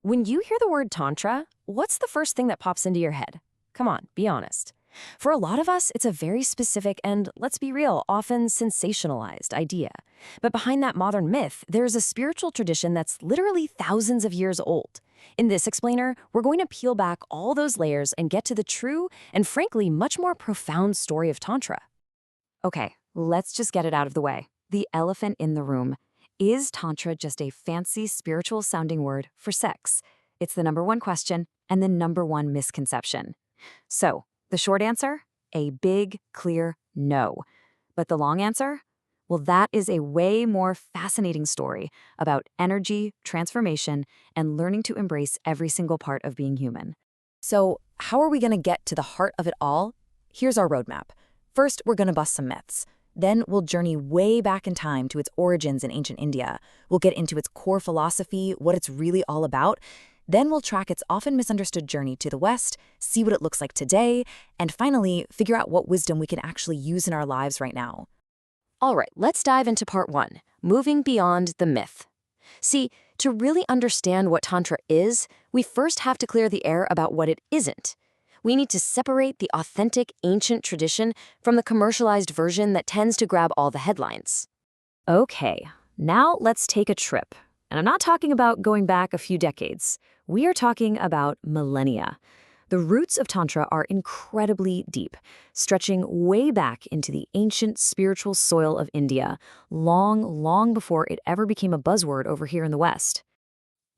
When you hear the word Tantra, what's the first thing that pops into your head? Come on, be honest. For a lot of us, it's a very specific and, let's be real, often sensationalized idea. But behind that modern myth, there's a spiritual tradition that's literally thousands of years old. In this explainer, we're going to peel back all those layers and get to the true and, frankly, much more profound story of Tantra. Okay, let's just get it out of the way. The elephant in the room. Is Tantra just a fancy spiritual-sounding word for sex? It's the number one question and the number one misconception. So, the short answer? A big, clear no. But the long answer? Well, that is a way more fascinating story about energy, transformation, and learning to embrace every single part of being human. So, how are we going to get to the heart of it all? Here's our roadmap. First, we're going to bust some myths. Then we'll journey way back in time to its origins in ancient India. We'll get into its core philosophy, what it's really all about. Then we'll track its often misunderstood journey to the West, see what it looks like today, and finally, figure out what wisdom we can actually use in our lives right now. All right, let's dive into part one, moving beyond the myth. See, to really understand what Tantra is, we first have to clear the air about what it isn't. We need to separate the authentic, ancient tradition from the commercialized version that tends to grab all the headlines. Okay, now let's take a trip. And I'm not talking about going back a few decades. We are talking about millennia. The roots of Tantra are incredibly deep, stretching way back into the ancient spiritual soil of India, long before it ever became a buzzword over here in the West.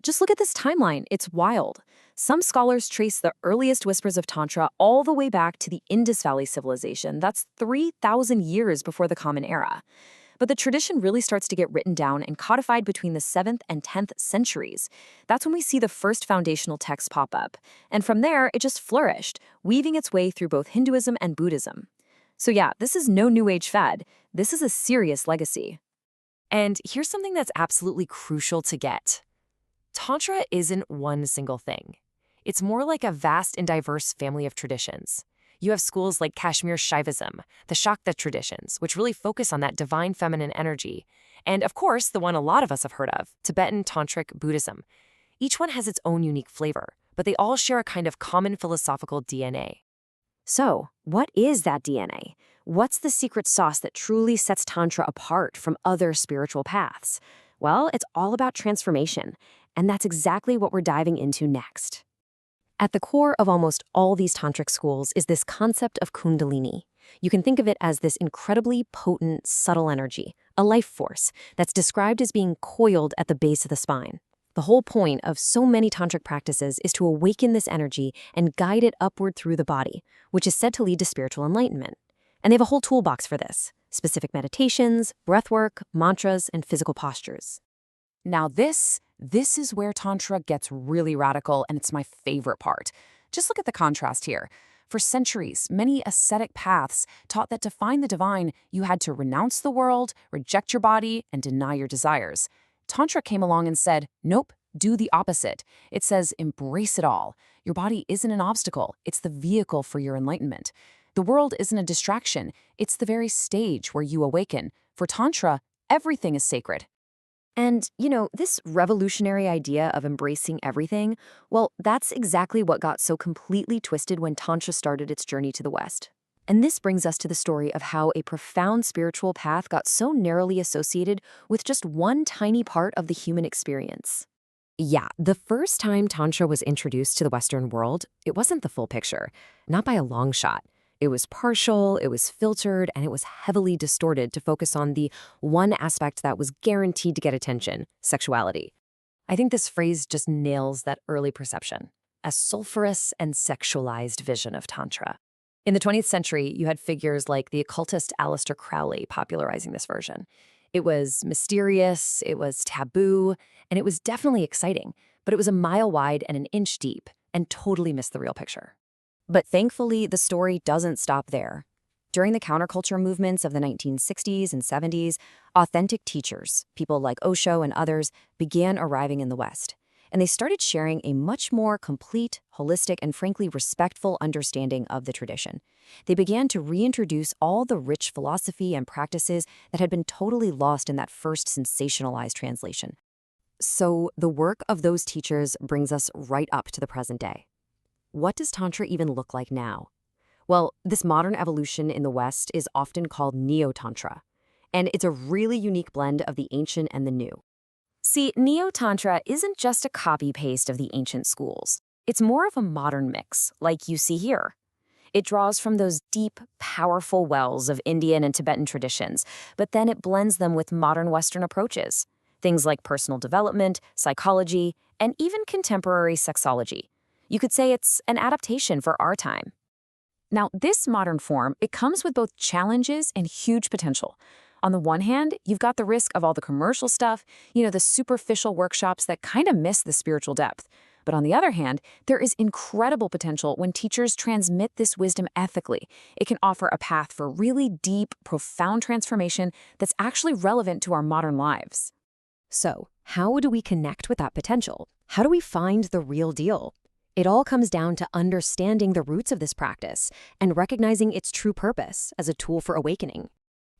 Just look at this timeline, it's wild. Some scholars trace the earliest whispers of Tantra all the way back to the Indus Valley civilization. That's 3,000 years before the Common Era. But the tradition really starts to get written down and codified between the 7th and 10th centuries. That's when we see the first foundational texts pop up. And from there, it just flourished, weaving its way through both Hinduism and Buddhism. So yeah, this is no New Age fad. This is a serious legacy. And here's something that's absolutely crucial to get. Tantra isn't one single thing. It's more like a vast and diverse family of traditions. You have schools like Kashmir Shaivism, the Shakta traditions, which really focus on that divine feminine energy, and of course, the one a lot of us have heard of, Tibetan Tantric Buddhism. Each one has its own unique flavor, but they all share a kind of common philosophical DNA. So, what is that DNA? What's the secret sauce that truly sets Tantra apart from other spiritual paths? Well, it's all about transformation, and that's exactly what we're diving into next. At the core of almost all these tantric schools is this concept of kundalini. You can think of it as this incredibly potent, subtle energy, a life force that's described as being coiled at the base of the spine. The whole point of so many tantric practices is to awaken this energy and guide it upward through the body, which is said to lead to spiritual enlightenment. And they have a whole toolbox for this: specific meditations, breathwork, mantras, and physical postures. Now this is where Tantra gets really radical, and it's my favorite part. Just look at the contrast here. For centuries, many ascetic paths taught that to find the divine, you had to renounce the world, reject your body, and deny your desires. Tantra came along and said, nope, do the opposite. It says, embrace it all. Your body isn't an obstacle, it's the vehicle for your enlightenment. The world isn't a distraction, it's the very stage where you awaken. For Tantra, everything is sacred. And, this revolutionary idea of embracing everything, well, that's exactly what got so completely twisted when Tantra started its journey to the West. And this brings us to the story of how a profound spiritual path got so narrowly associated with just one tiny part of the human experience. Yeah, the first time Tantra was introduced to the Western world, it wasn't the full picture, not by a long shot. It was partial, it was filtered, and it was heavily distorted to focus on the one aspect that was guaranteed to get attention: sexuality. I think this phrase just nails that early perception, a sulfurous and sexualized vision of Tantra. In the 20th century, you had figures like the occultist Aleister Crowley popularizing this version. It was mysterious, it was taboo, and it was definitely exciting, but it was a mile wide and an inch deep, and totally missed the real picture. But thankfully, the story doesn't stop there. During the counterculture movements of the 1960s and 70s, authentic teachers, people like Osho and others, began arriving in the West. And they started sharing a much more complete, holistic, and frankly respectful understanding of the tradition. They began to reintroduce all the rich philosophy and practices that had been totally lost in that first sensationalized translation. So the work of those teachers brings us right up to the present day. What does Tantra even look like now? Well, this modern evolution in the West is often called neo-Tantra, and it's a really unique blend of the ancient and the new. See, neo-Tantra isn't just a copy-paste of the ancient schools. It's more of a modern mix, like you see here. It draws from those deep, powerful wells of Indian and Tibetan traditions, but then it blends them with modern Western approaches. Things like personal development, psychology, and even contemporary sexology. You could say it's an adaptation for our time. Now, this modern form, it comes with both challenges and huge potential. On the one hand, you've got the risk of all the commercial stuff, the superficial workshops that kind of miss the spiritual depth. But on the other hand, there is incredible potential when teachers transmit this wisdom ethically. It can offer a path for really deep, profound transformation that's actually relevant to our modern lives. So, how do we connect with that potential? How do we find the real deal? It all comes down to understanding the roots of this practice and recognizing its true purpose as a tool for awakening.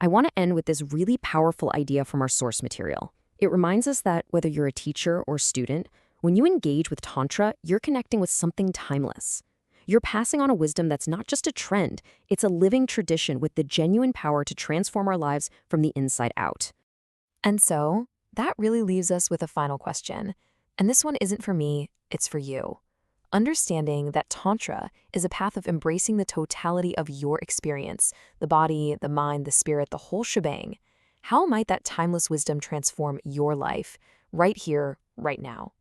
I want to end with this really powerful idea from our source material. It reminds us that whether you're a teacher or student, when you engage with Tantra, you're connecting with something timeless. You're passing on a wisdom that's not just a trend, it's a living tradition with the genuine power to transform our lives from the inside out. And so, that really leaves us with a final question. And this one isn't for me, it's for you. Understanding that Tantra is a path of embracing the totality of your experience, the body, the mind, the spirit, the whole shebang. How might that timeless wisdom transform your life right here, right now?